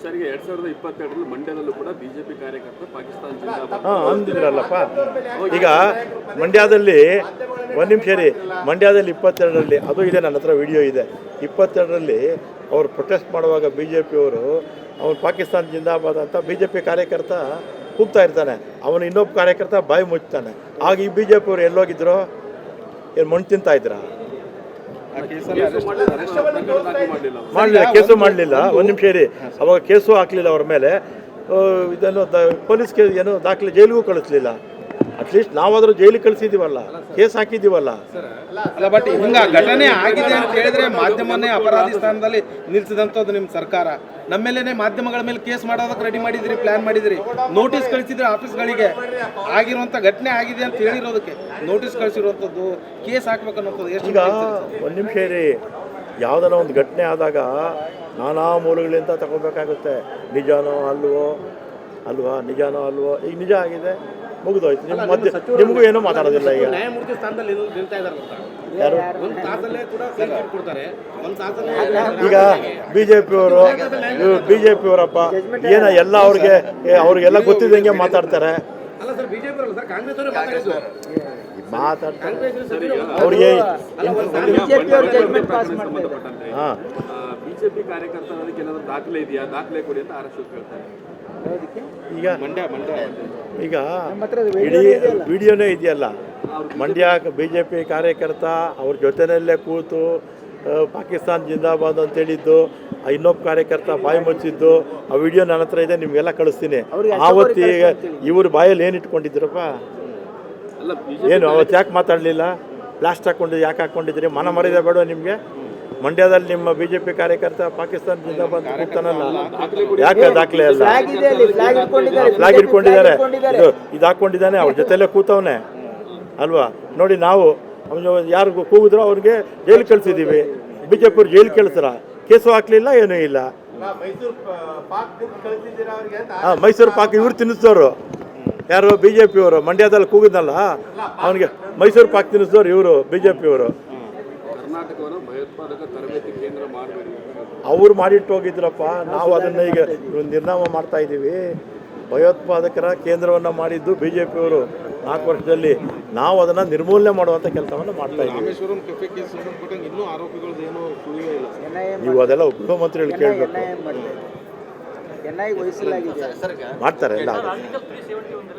ಸರಿಗೆ 2022 ಮಂಡ್ಯದಲ್ಲೂ ಕೂಡ ಬಿಜೆಪಿ ಕಾರ್ಯಕರ್ತ ಪಾಕಿಸ್ತಾನ ಅಂದಿದ್ರಲ್ಲಪ್ಪ. ಈಗ ಮಂಡ್ಯದಲ್ಲಿ ಒಂದು ನಿಮಿಷ ರೀ, ಮಂಡ್ಯದಲ್ಲಿ 22ರಲ್ಲಿ ಅದು ಇದೆ, ನನ್ನ ಹತ್ರ ವಿಡಿಯೋ ಇದೆ. 22ರಲ್ಲಿ ಅವರು ಪ್ರೊಟೆಸ್ಟ್ ಮಾಡುವಾಗ ಬಿ ಜೆ ಪಿಯವರು ಅವನು ಪಾಕಿಸ್ತಾನ ಜಿಂದಾಬಾದ್ ಅಂತ ಬಿ ಜೆ ಪಿ ಕಾರ್ಯಕರ್ತ ಕೂಗ್ತಾ ಇರ್ತಾನೆ, ಅವನು ಇನ್ನೊಬ್ಬ ಕಾರ್ಯಕರ್ತ ಬಾಯಿ ಮುಚ್ತಾನೆ. ಆಗ ಈ ಬಿ ಜೆ ಪಿಯವರು ಎಲ್ಲೋಗಿದ್ರು? ಏನು ಮಣ್ಣು ತಿಂತಾ ಇದ್ರ? ಮಾಡಲಿಲ್ಲ, ಕೇಸು ಮಾಡಲಿಲ್ಲ. ಒಂದು ನಿಮಿಷ ರೀ, ಅವಾಗ ಕೇಸು ಹಾಕಲಿಲ್ಲ ಅವ್ರ ಮೇಲೆ. ಇದನ್ನು ಪೊಲೀಸ್ ಏನು ದಾಖಲೆ ಜೈಲಿಗೂ ಕಳಿಸ್ಲಿಲ್ಲ. ಅಟ್ಲೀಸ್ಟ್ ನಾವಾದರೂ ಜೈಲಿಗೆ ಕಳಿಸಿದ್ದೀವಲ್ಲ, ಕೇಸ್ ಹಾಕಿದ್ದೀವಲ್ಲ. ಅಲ್ಲ, ಬಟ್ ಹಿಂಗ ಘಟನೆ ಆಗಿದೆ ಅಂತ ಹೇಳಿದ್ರೆ ಮಾಧ್ಯಮನೇ ಅಪರಾಧಿ ಸ್ಥಾನದಲ್ಲಿ ನಿಲ್ಸಿದಂಥದ್ದು ನಿಮ್ಮ ಸರ್ಕಾರ. ನಮ್ಮೇಲೆ ಮಾಧ್ಯಮಗಳ ಮೇಲೆ ಕೇಸ್ ಮಾಡೋದಕ್ಕೆ ರೆಡಿ ಮಾಡಿದ್ರಿ, ಪ್ಲಾನ್ ಮಾಡಿದ್ರಿ, ನೋಟಿಸ್ ಕಳಿಸಿದ್ರಿ ಆಫೀಸ್ಗಳಿಗೆ. ಆಗಿರುವಂಥ ಘಟನೆ ಆಗಿದೆ ಅಂತ ಹೇಳಿರೋದಕ್ಕೆ ನೋಟಿಸ್ ಕಳಿಸಿರುವಂಥದ್ದು, ಕೇಸ್ ಹಾಕ್ಬೇಕನ್ನೋದು ಎಷ್ಟು? ಈಗ ಒಂದು ನಿಮಿಷ ರೀ, ಯಾವುದನ್ನ ಒಂದು ಘಟನೆ ಆದಾಗ ನಾನಾ ಮೂಲಗಳಿಂದ ತಗೋಬೇಕಾಗುತ್ತೆ. ನಿಜಾನೋ ಅಲ್ವಾ, ನಿಜಾನೋ ಅಲ್ವೋ. ಈಗ ನಿಜ ಆಗಿದೆ, ಮುಗಿದೋಯ್ತು. ನಿಮ್ಮ ಮಧ್ಯೆ ನಿಮಗೂ ಏನೂ ಮಾತಾಡೋದಿಲ್ಲ. ಈಗ ನ್ಯಾಯಮೂರ್ತಿ ಸ್ಥಾನದಲ್ಲಿ ನಿಲ್ತಾ ಇದ್ದಾರೆ. ಯಾರು? ಒಂದು ತಾಸಲ್ಲೇ ಕೂಡ ಕೊಡ್ತಾರೆ, ಒಂದು ತಾಸಲ್ಲೇ. ಈಗ ಬಿ ಜೆ ಪಿಯವರಪ್ಪ ಏನ ಎಲ್ಲ ಅವ್ರಿಗೆಲ್ಲ ಗೊತ್ತಿದ್ದಂಗೆ ಮಾತಾಡ್ತಾರೆ. ಅಲ್ಲ ಸರ್, ಬಿಜೆಪಿ ಅಲ್ಲ ಸರ್, ಕಾಂಗ್ರೆಸ್ ಅವರೇ ಮಾತಾಡ್ತಾರೆ. ಅವ್ರಿಗೆ ಬಿಜೆಪಿ ಕಾರ್ಯಕರ್ತರಿಗೆ ಏನಾದ್ರು ದಾಖಲೆ ಇದೆಯಾ, ದಾಖಲೆ ಕೊಡಿ ಅಂತ ಆರ್ಎಸ್ಎಸ್ ಕೇಳ್ತಾರೆ. ಈಗ ಇಡೀ ವಿಡಿಯೋನೇ ಇದೆಯಲ್ಲ, ಮಂಡ್ಯ ಬಿ ಜೆ ಪಿ ಕಾರ್ಯಕರ್ತ ಅವ್ರ ಜೊತೆಯಲ್ಲೇ ಕೂತು ಪಾಕಿಸ್ತಾನ ಜಿಂದಾಬಾದ್ ಅಂತ ಹೇಳಿದ್ದು, ಇನ್ನೊಬ್ಬ ಕಾರ್ಯಕರ್ತ ಬಾಯಿ ಮುಚ್ಚಿದ್ದು, ಆ ವಿಡಿಯೋ ನನ್ನ ಹತ್ರ ಇದೆ, ನಿಮಗೆಲ್ಲ ಕಳಿಸ್ತೀನಿ. ಆವತ್ತಿಗೆ ಇವ್ರ ಬಾಯಲ್ಲಿ ಏನು ಇಟ್ಕೊಂಡಿದ್ರಪ್ಪ? ಏನು ಅವತ್ತು ಯಾಕೆ ಮಾತಾಡಲಿಲ್ಲ? ಪ್ಲಾಸ್ಟ್ ಹಾಕ್ಕೊಂಡಿದ್ದು ಯಾಕೆ ಹಾಕ್ಕೊಂಡಿದ್ರಿ? ಮನ ಮರ್ಯಾದೆ ಬೇಡ ನಿಮಗೆ? ಮಂಡ್ಯದಲ್ಲಿ ನಿಮ್ಮ ಬಿ ಜೆ ಪಿ ಕಾರ್ಯಕರ್ತ ಪಾಕಿಸ್ತಾನ ಜಿಂದಾಬಾದ್ ಕೂಗ್ತಾನಲ್ಲ, ಯಾಕೆ ದಾಖಲೆ ಅಲ್ಲ? ಫ್ಲಾಗ್ ಇಟ್ಕೊಂಡಿದ್ದಾರೆ, ಇದು ಹಾಕ್ಕೊಂಡಿದ್ದಾನೆ, ಅವ್ರ ಜೊತೆಯಲ್ಲೇ ಕೂತವನೆ ಅಲ್ವಾ? ನೋಡಿ, ನಾವು ಯಾರು ಕೂಗಿದ್ರು ಅವ್ರಿಗೆ ಜೈಲು ಕಳಿಸಿದ್ದೀವಿ. ಬಿ ಜೆ ಪಿಯವ್ರು ಜೈಲು ಕಳಿಸ್ರ, ಕೇಸು ಹಾಕ್ಲಿಲ್ಲ, ಏನೂ ಇಲ್ಲ. ಮೈಸೂರು ಪಾಕ್ ಇವ್ರು ತಿನ್ನಿಸಿದವರು ಯಾರು? ಬಿ ಜೆ ಪಿಯವರು. ಮಂಡ್ಯದಲ್ಲಿ ಕೂಗಿದ್ನಲ್ಲ ಅವನಿಗೆ ಮೈಸೂರು ಪಾಕ್ ತಿನ್ನಿಸಿದವ್ರು ಇವರು, ಬಿ ಜೆ ಪಿಯವರು. ಕರ್ನಾಟಕವನ್ನು ಭಯೋತ್ಪಾದಕ ತರಬೇತಿ ಕೇಂದ್ರ ಮಾಡಬೇಕು ಅವ್ರು ಮಾಡಿಟ್ಟು ಹೋಗಿದ್ರಪ್ಪ. ನಾವು ಅದನ್ನು ಈಗ ನಿರ್ನಾಮ ಮಾಡ್ತಾ ಇದ್ದೀವಿ. ಭಯೋತ್ಪಾದಕರ ಕೇಂದ್ರವನ್ನು ಮಾಡಿದ್ದು ಬಿ ಜೆ ಪಿಯವರು 4 ವರ್ಷದಲ್ಲಿ. ನಾವು ಅದನ್ನು ನಿರ್ಮೂಲನೆ ಮಾಡುವಂಥ ಕೆಲಸವನ್ನು ಮಾಡ್ತಾ ಇದ್ದೀವಿ. ನೀವು ಅದೆಲ್ಲ ಗೃಹಮಂತ್ರಿಗಳು ಕೇಳಬೇಕು, ಮಾಡ್ತಾರೆ ಎಲ್ಲ.